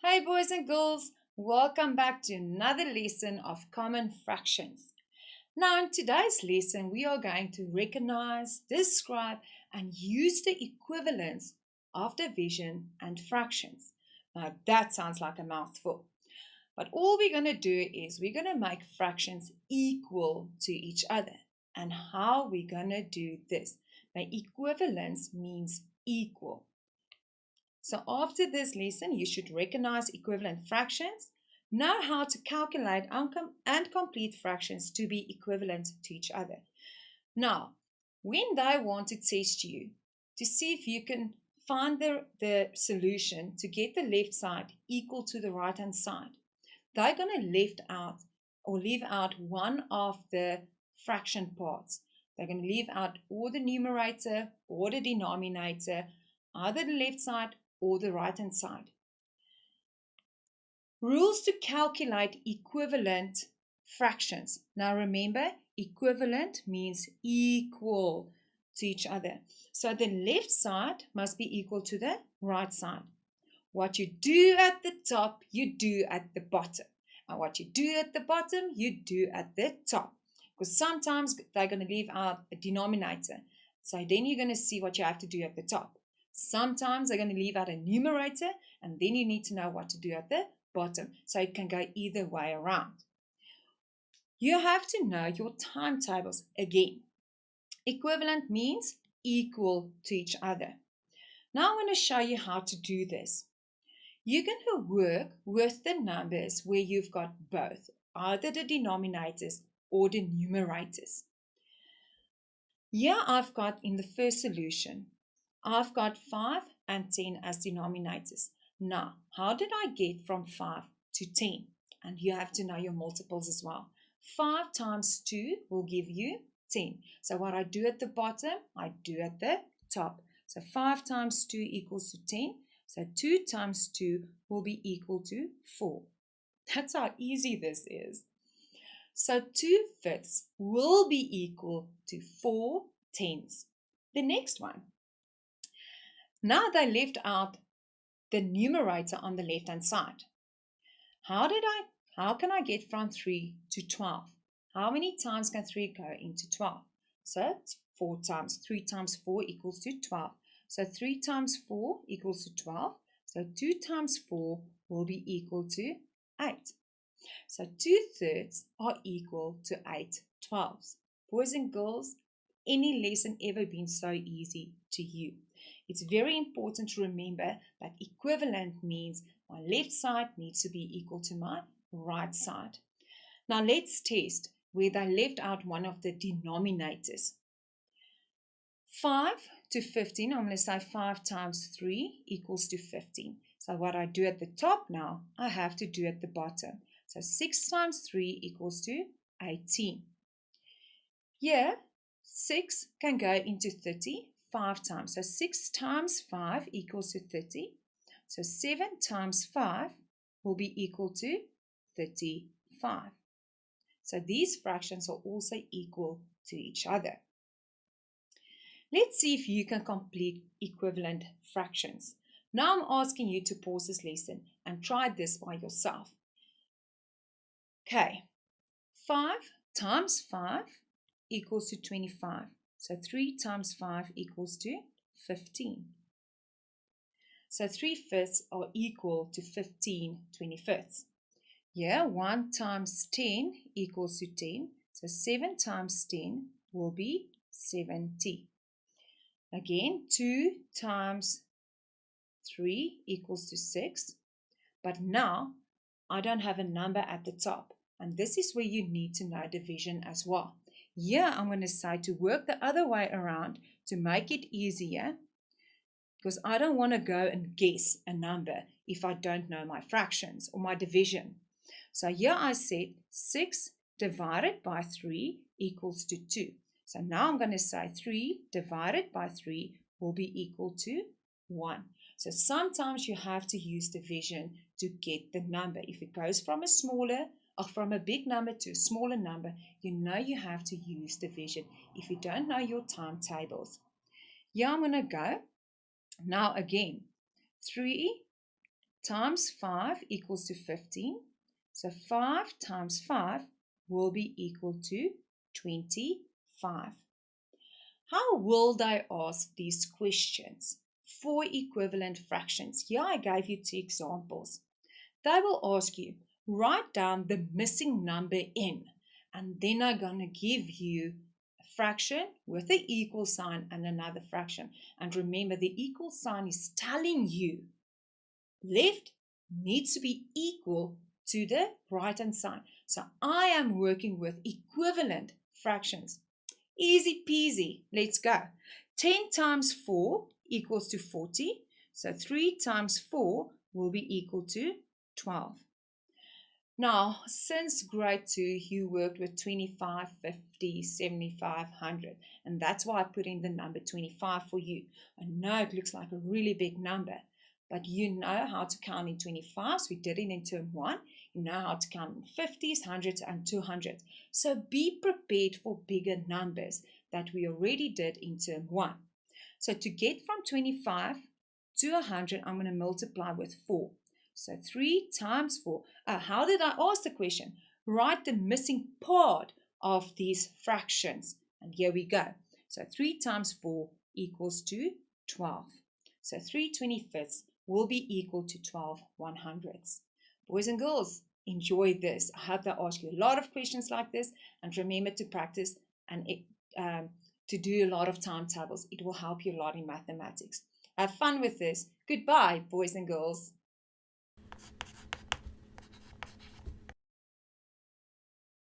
Hi, boys and girls. Welcome back to another lesson of common fractions. Now, in today's lesson, we are going to recognize, describe, and use the equivalence of division and fractions. Now, that sounds like a mouthful. But all we're going to do is we're going to make fractions equal to each other. And how we're going to do this? Now, equivalence means equal. So after this lesson, you should recognize equivalent fractions, know how to calculate and complete fractions to be equivalent to each other. Now, when they want to test you to see if you can find the solution to get the left side equal to the right hand side, they're going to leave out one of the fraction parts. They're going to leave out or the numerator or the denominator, either the left side or the right hand side. Rules to calculate equivalent fractions. Now remember, equivalent means equal to each other. So the left side must be equal to the right side. What you do at the top, you do at the bottom. And what you do at the bottom, you do at the top. Because sometimes they're going to leave out a denominator. So then you're going to see what you have to do at the top. Sometimes they're going to leave out a numerator, and then you need to know what to do at the bottom. So it can go either way around. You have to know your timetables again. Equivalent means equal to each other. Now I'm going to show you how to do this. You're going to work with the numbers where you've got both, either the denominators or the numerators. Here I've got in the first solution, I've got 5 and 10 as denominators. Now, how did I get from 5 to 10? And you have to know your multiples as well. 5 times 2 will give you 10. So what I do at the bottom, I do at the top. So 5 times 2 equals to 10. So 2 times 2 will be equal to 4. That's how easy this is. So 2/5 will be equal to 4/10. The next one. Now they left out the numerator on the left hand side. How can I get from 3 to 12? How many times can 3 go into 12? So it's 4 times 3 times 4 equals to 12. So 3 times 4 equals to 12. So 2 times 4 will be equal to 8. So 2/3 are equal to 8/12. Boys and girls, any lesson ever been so easy to you? It's very important to remember that equivalent means my left side needs to be equal to my right side. Now let's test where they left out one of the denominators. 5 to 15, I'm going to say 5 times 3 equals to 15. So what I do at the top now, I have to do at the bottom. So 6 times 3 equals to 18. Here, 6 can go into 30 5 times. So 6 times 5 equals to 30. So 7 times 5 will be equal to 35. So these fractions are also equal to each other. Let's see if you can complete equivalent fractions. Now I'm asking you to pause this lesson and try this by yourself. Okay, 5 times 5 equals to 25. So 3 times 5 equals to 15. So 3/5 are equal to 15 25ths. Here, 1 times 10 equals to 10. So 7 times 10 will be 70. Again, 2 times 3 equals to 6. But now, I don't have a number at the top. And this is where you need to know division as well. Here, I'm going to say to work the other way around to make it easier, because I don't want to go and guess a number if I don't know my fractions or my division. So here I said 6 divided by 3 equals to 2. So now I'm going to say 3 divided by 3 will be equal to 1. So sometimes you have to use division to get the number. If it goes from a big number to a smaller number, you know you have to use division if you don't know your timetables. Yeah, I'm going to go. Now again, 3 times 5 equals to 15. So 5 times 5 will be equal to 25. How will they ask these questions for equivalent fractions? Here I gave you 2 examples. They will ask you, write down the missing number in, and then I'm going to give you a fraction with the equal sign and another fraction. And remember, the equal sign is telling you left needs to be equal to the right hand side. So I am working with equivalent fractions. Easy peasy. Let's go. 10 times 4 equals to 40. So 3 times 4 will be equal to 12. Now, since grade 2, you worked with 25, 50, 75, 100. And that's why I put in the number 25 for you. I know it looks like a really big number, but you know how to count in 25s. We did it in term 1. You know how to count in 50s, 100s, and 200s. So be prepared for bigger numbers that we already did in term 1. So to get from 25 to 100, I'm going to multiply with 4. So 3 times 4. How did I ask the question? Write the missing part of these fractions. And here we go. So 3 times 4 equals to 12. So 3 25ths will be equal to 12 100ths. Boys and girls, enjoy this. I hope they ask you a lot of questions like this. And remember to practice and to do a lot of timetables. It will help you a lot in mathematics. Have fun with this. Goodbye, boys and girls.